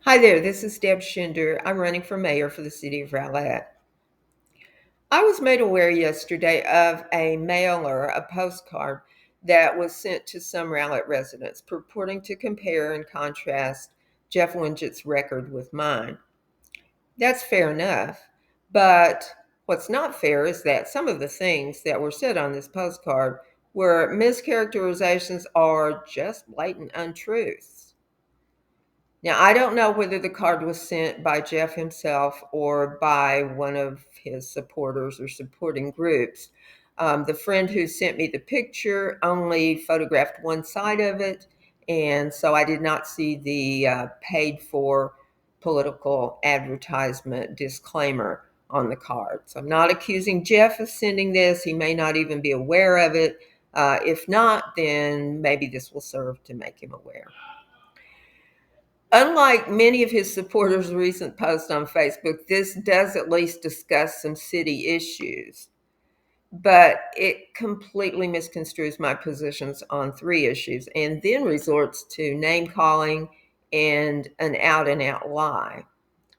Hi there, this is Deb Schinder. I'm running for mayor for the city of Rowlett. I was made aware yesterday of a mailer, a postcard that was sent to some Rowlett residents purporting to compare and contrast Jeff Wingett's record with mine. That's fair enough, but what's not fair is that some of the things that were said on this postcard were mischaracterizations or just blatant untruths. Now, I don't know whether the card was sent by Jeff himself or by one of his supporters or supporting groups. The friend who sent me the picture only photographed one side of it, and so I did not see the paid for political advertisement disclaimer on the card. So I'm not accusing Jeff of sending this. He may not even be aware of it. If not, then maybe this will serve to make him aware. Unlike many of his supporters' recent posts on Facebook, this does at least discuss some city issues, but it completely misconstrues my positions on three issues and then resorts to name calling and an out and out lie.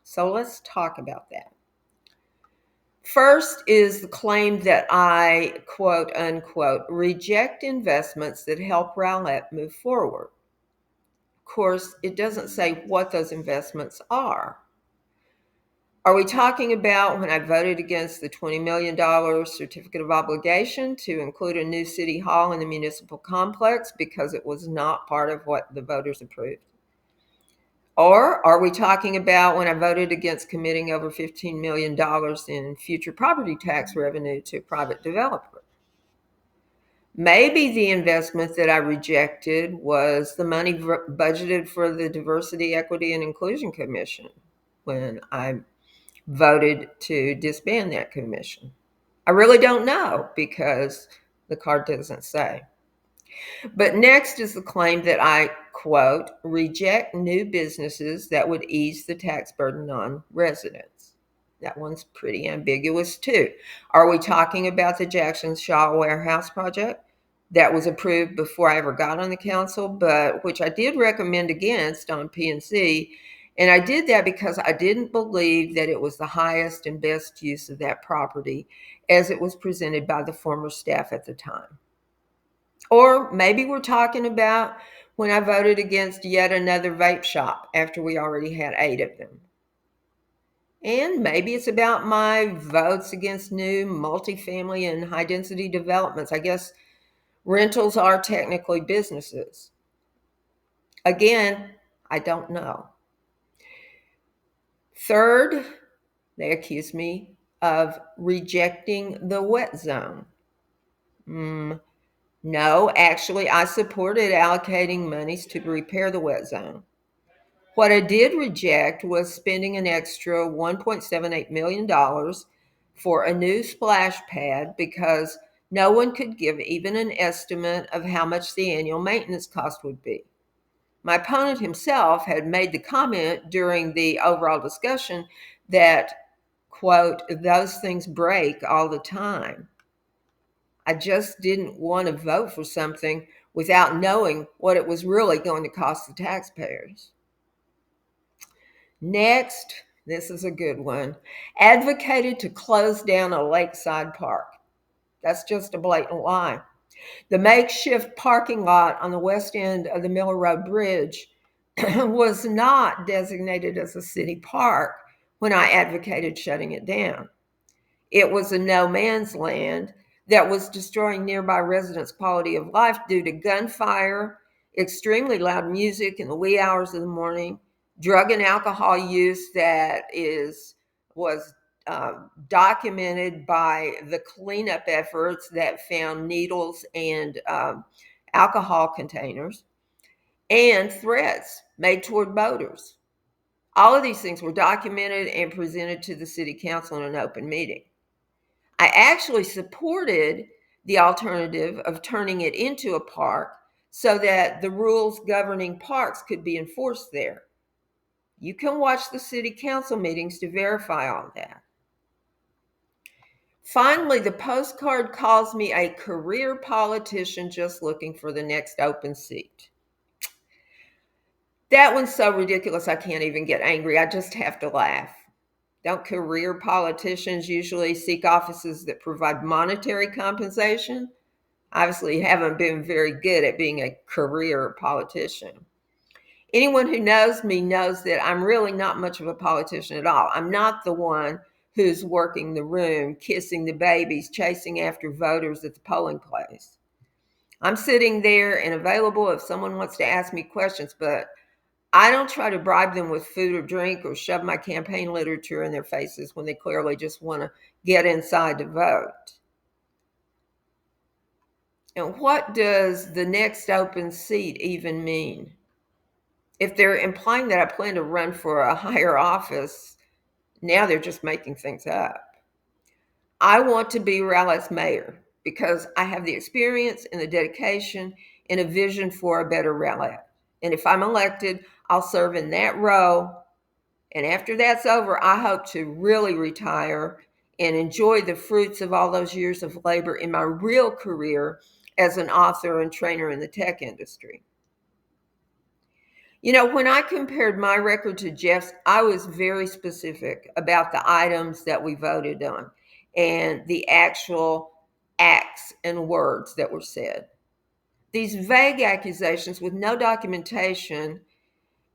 So let's talk about that. First is the claim that I, quote unquote, reject investments that help Rowlett move forward. Of course, it doesn't say what those investments are. Are we talking about when I voted against the $20 million certificate of obligation to include a new city hall in the municipal complex because it was not part of what the voters approved? Or are we talking about when I voted against committing over $15 million in future property tax revenue to a private developer? Maybe the investment that I rejected was the money budgeted for the Diversity, Equity, and Inclusion Commission when I voted to disband that commission. I really don't know because the card doesn't say. But next is the claim that I, quote, reject new businesses that would ease the tax burden on residents. That one's pretty ambiguous too. Are we talking about the Jackson Shaw Warehouse project that was approved before I ever got on the council, but which I did recommend against on PNC? And I did that because I didn't believe that it was the highest and best use of that property as it was presented by the former staff at the time. Or maybe we're talking about when I voted against yet another vape shop after we already had 8 of them. And maybe it's about my votes against new multifamily and high density developments. I guess rentals are technically businesses. Again, I don't know. Third, they accuse me of rejecting the wet zone. No, actually, I supported allocating monies to repair the wet zone. What I did reject was spending an extra $1.78 million for a new splash pad because no one could give even an estimate of how much the annual maintenance cost would be. My opponent himself had made the comment during the overall discussion that, quote, those things break all the time. I just didn't want to vote for something without knowing what it was really going to cost the taxpayers. Next, this is a good one, advocated to close down a lakeside park. That's just a blatant lie. The makeshift parking lot on the west end of the Miller Road Bridge was not designated as a city park when I advocated shutting it down. It was a no man's land that was destroying nearby residents' quality of life due to gunfire, extremely loud music in the wee hours of the morning, drug and alcohol use that was documented by the cleanup efforts that found needles and alcohol containers, and threats made toward boaters. All of these things were documented and presented to the city council in an open meeting. I actually supported the alternative of turning it into a park so that the rules governing parks could be enforced there. You can watch the city council meetings to verify all that. Finally, the postcard calls me a career politician just looking for the next open seat. That one's so ridiculous I can't even get angry. I just have to laugh. Don't career politicians usually seek offices that provide monetary compensation? Obviously, you haven't been very good at being a career politician. Anyone who knows me knows that I'm really not much of a politician at all. I'm not the one who's working the room, kissing the babies, chasing after voters at the polling place. I'm sitting there and available if someone wants to ask me questions, but I don't try to bribe them with food or drink or shove my campaign literature in their faces when they clearly just want to get inside to vote. And what does the next open seat even mean? If they're implying that I plan to run for a higher office, now they're just making things up. I want to be Rowlett's mayor because I have the experience and the dedication and a vision for a better Rowlett. And if I'm elected, I'll serve in that role. And after that's over, I hope to really retire and enjoy the fruits of all those years of labor in my real career as an author and trainer in the tech industry. You know, when I compared my record to Jeff's, I was very specific about the items that we voted on and the actual acts and words that were said. These vague accusations with no documentation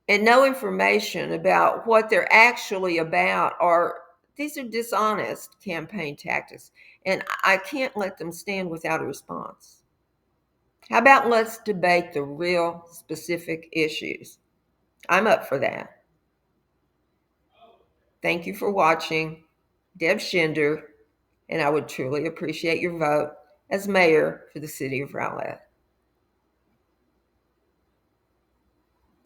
and no information about what they're actually about are these are dishonest campaign tactics, and I can't let them stand without a response. How about let's debate the real specific issues? I'm up for that. Thank you for watching. Deb Schinder, and I would truly appreciate your vote as mayor for the city of Rowlett.